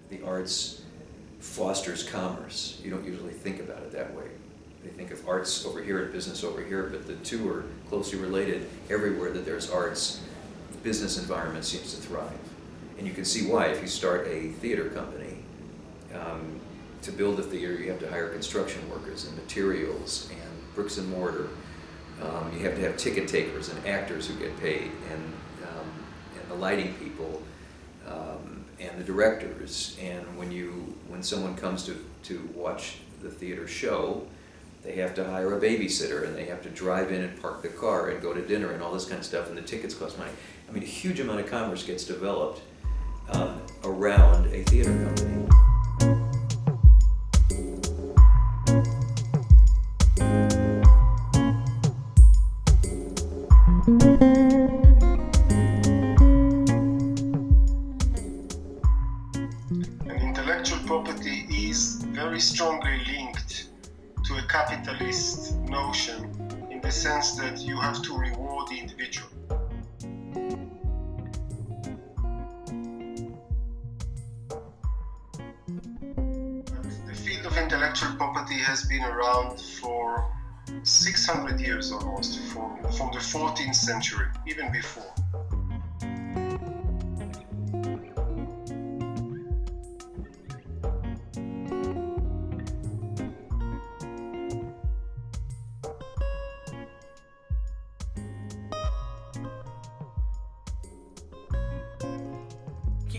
the arts fosters commerce. You don't usually think about it that way. They think of arts over here and business over here, but the two are closely related. Everywhere that there's arts, the business environment seems to thrive. And you can see why. If you start a theater company, to build a theater, you have to hire construction workers and materials and bricks and mortar. You have to have ticket takers and actors who get paid, and the lighting people, and the directors. And when someone comes to watch the theater show, they have to hire a babysitter, and they have to drive in and park the car and go to dinner and all this kind of stuff, and the tickets cost money. I mean, a huge amount of commerce gets developed around a theater company. And intellectual property is very strongly linked to a capitalist notion, in the sense that you have to reward the individual. The field of intellectual property has been around for 600 years almost, from the 14th century, even before.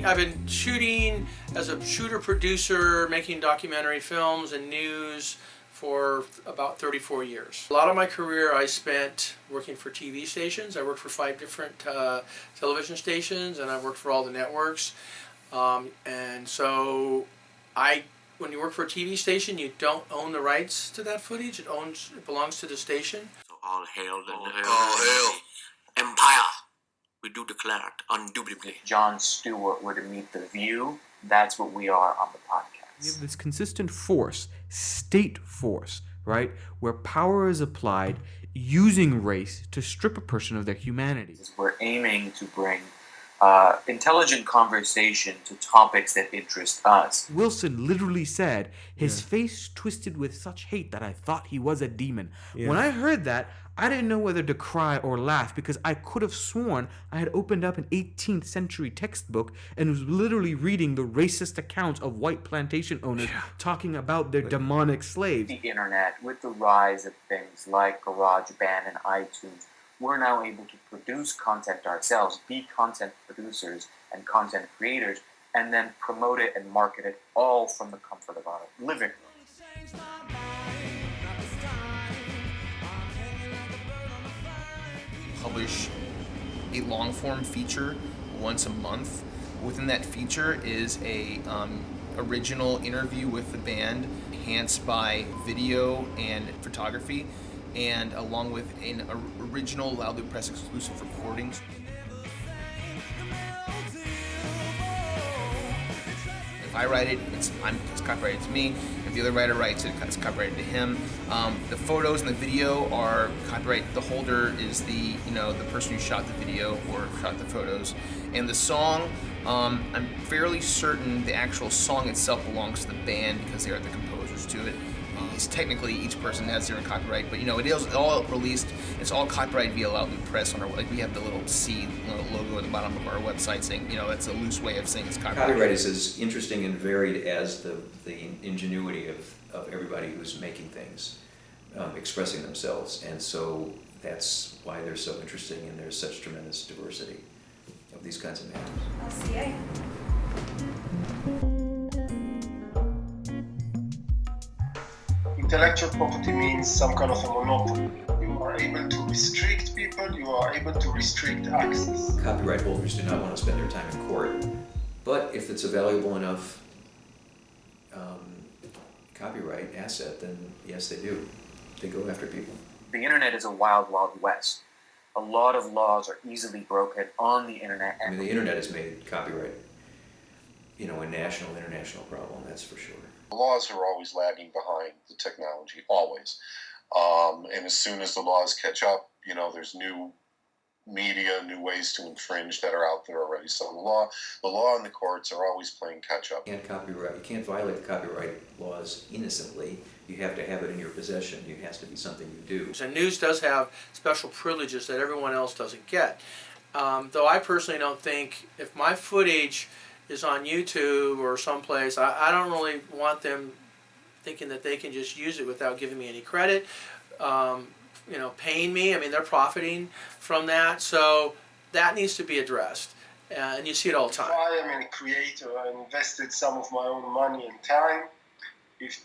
I've been shooting as a shooter producer, making documentary films and news for about 34 years. A lot of my career I spent working for TV stations. I worked for 5 different television stations, and I worked for all the networks. And so when you work for a TV station, you don't own the rights to that footage. It belongs to the station. So all hail the Empire. We do declare it undoubtedly. Jon Stewart were to meet The View, that's what we are on the podcast. You have this consistent force, state force, right, where power is applied using race to strip a person of their humanity. We're aiming to bring intelligent conversation to topics that interest us. Wilson literally said, his face twisted with such hate that I thought he was a demon. When I heard that, I didn't know whether to cry or laugh, because I could have sworn I had opened up an 18th century textbook and was literally reading the racist accounts of white plantation owners talking about their demonic slaves. The internet, with the rise of things like GarageBand and iTunes, we're now able to produce content ourselves, be content producers and content creators, and then promote it and market it all from the comfort of our living room. Publish a long-form feature once a month. Within that feature is a original interview with the band, enhanced by video and photography, and along with an original Loud Loop Press exclusive recordings. If I write it, it's copyrighted to me. If the other writer writes it, it's copyrighted to him. The photos and the video are copyright. The holder is the person who shot the video or shot the photos. And the song, I'm fairly certain the actual song itself belongs to the band because they are the composers to it. Technically, each person has their own copyright, but it is all released. It's all copyrighted via Loud Loop Press on our, we have the little C logo at the bottom of our website saying, that's a loose way of saying it's copyrighted. Copyright is as interesting and varied as the ingenuity of everybody who's making things, expressing themselves, and so that's why they're so interesting, and there's such tremendous diversity of these kinds of matters. LCA. Intellectual property means some kind of a monopoly. You are able to restrict people, you are able to restrict access. Copyright holders do not want to spend their time in court, but if it's a valuable enough copyright asset, then yes, they do. They go after people. The internet is a wild, wild west. A lot of laws are easily broken on the internet. I mean, the internet has made copyright, a national, international problem, that's for sure. Laws are always lagging behind the technology, always. And as soon as the laws catch up, there's new media, new ways to infringe that are out there already. So the law and the courts are always playing catch up. You can't violate the copyright laws innocently. You have to have it in your possession. It has to be something you do. And news does have special privileges that everyone else doesn't get. Though I personally don't think if my footage is on YouTube or someplace, I don't really want them thinking that they can just use it without giving me any credit, paying me. I mean, they're profiting from that, so that needs to be addressed. And you see it all the time. I am a creator. I invested some of my own money and time. If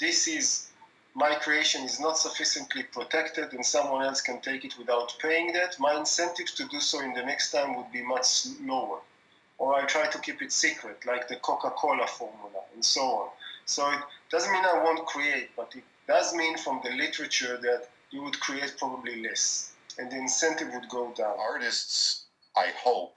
my creation is not sufficiently protected and someone else can take it without paying that, my incentives to do so in the next time would be much lower. Or I try to keep it secret, like the Coca-Cola formula and so on. So it doesn't mean I won't create, but it does mean from the literature that you would create probably less, and the incentive would go down. Artists, I hope,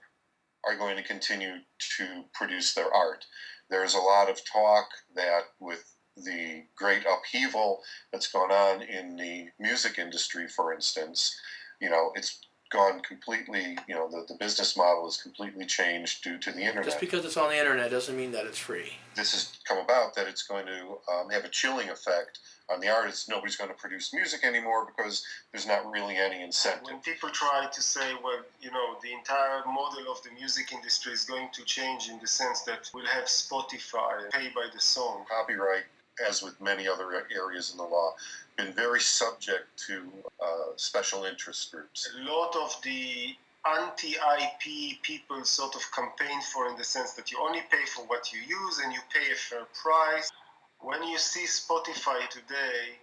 are going to continue to produce their art. There's a lot of talk that with the great upheaval that's gone on in the music industry, for instance, it's gone completely, the business model is completely changed due to the internet. Just because it's on the internet doesn't mean that it's free. This has come about that it's going to have a chilling effect on the artists. Nobody's going to produce music anymore because there's not really any incentive. When people try to say, well, the entire model of the music industry is going to change in the sense that we'll have Spotify, pay by the song. Copyright, as with many other areas in the law, been very subject to special interest groups. A lot of the anti-IP people sort of campaign for, in the sense that you only pay for what you use and you pay a fair price. When you see Spotify today,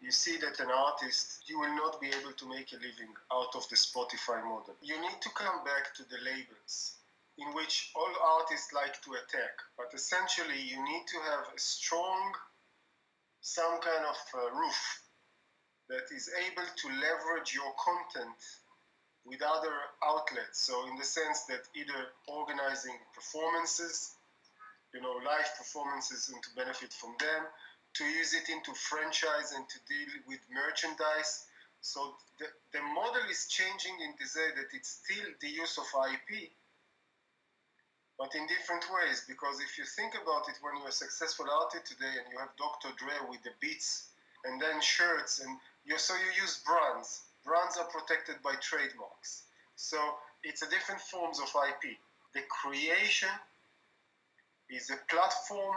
you see that an artist, you will not be able to make a living out of the Spotify model. You need to come back to the labels, in which all artists like to attack. But essentially, you need to have a strong, some kind of roof that is able to leverage your content with other outlets. So in the sense that either organizing performances, live performances, and to benefit from them, to use it into franchise and to deal with merchandise. So the model is changing in the way that it's still the use of IP, but in different ways. Because if you think about it, when you're a successful artist today and you have Dr. Dre with the beats and then shirts, and you use brands. Brands are protected by trademarks. So it's a different forms of IP. The creation is a platform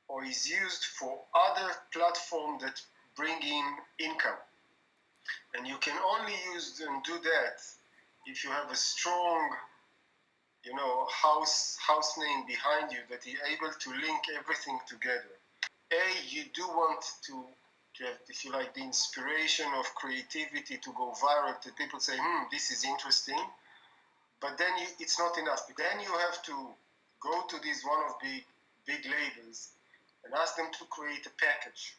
or is used for other platforms that bring in income. And you can only use and do that if you have a strong, house name behind you that is able to link everything together. You do want to have, if you like, the inspiration of creativity to go viral, that people say, this is interesting, but then it's not enough. Then you have to go to one of the big labels and ask them to create a package.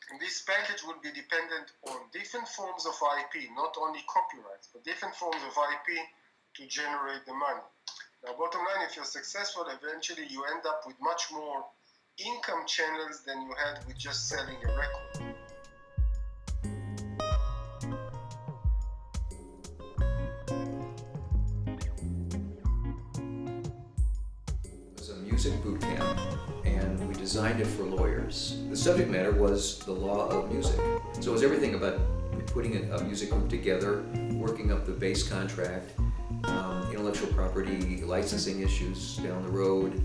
And this package will be dependent on different forms of IP, not only copyrights, but different forms of IP to generate the money. Now, bottom line, if you're successful, eventually you end up with much more income channels than you had with just selling a record. It was a music boot camp, and we designed it for lawyers. The subject matter was the law of music. So it was everything about putting a music group together, working up the bass contract, intellectual property licensing issues down the road,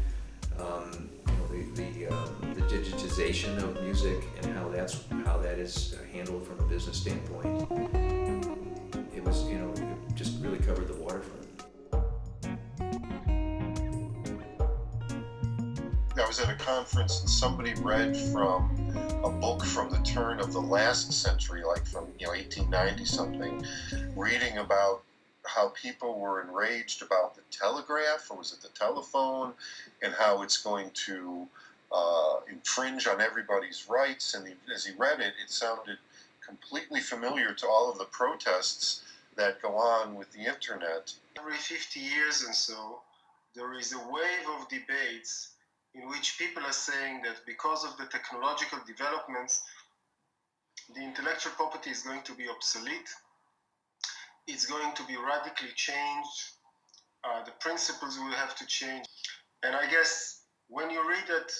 the digitization of music and how that is handled from a business standpoint. It was, it just really covered the waterfront. I was at a conference and somebody read from a book from the turn of the last century, like from 1890 something, reading about how people were enraged about the telegraph, or was it the telephone, and how it's going to infringe on everybody's rights. And as he read it, it sounded completely familiar to all of the protests that go on with the internet. Every 50 years and so, there is a wave of debates in which people are saying that because of the technological developments, the intellectual property is going to be obsolete, it's going to be radically changed. The principles will have to change. And I guess when you read it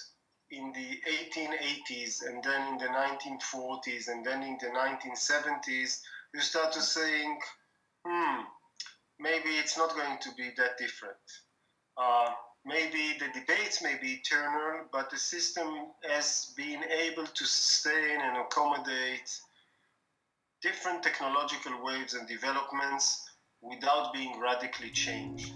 in the 1880s and then in the 1940s and then in the 1970s, you start to think, maybe it's not going to be that different. Maybe the debates may be eternal, but the system has been able to sustain and accommodate different technological waves and developments without being radically changed.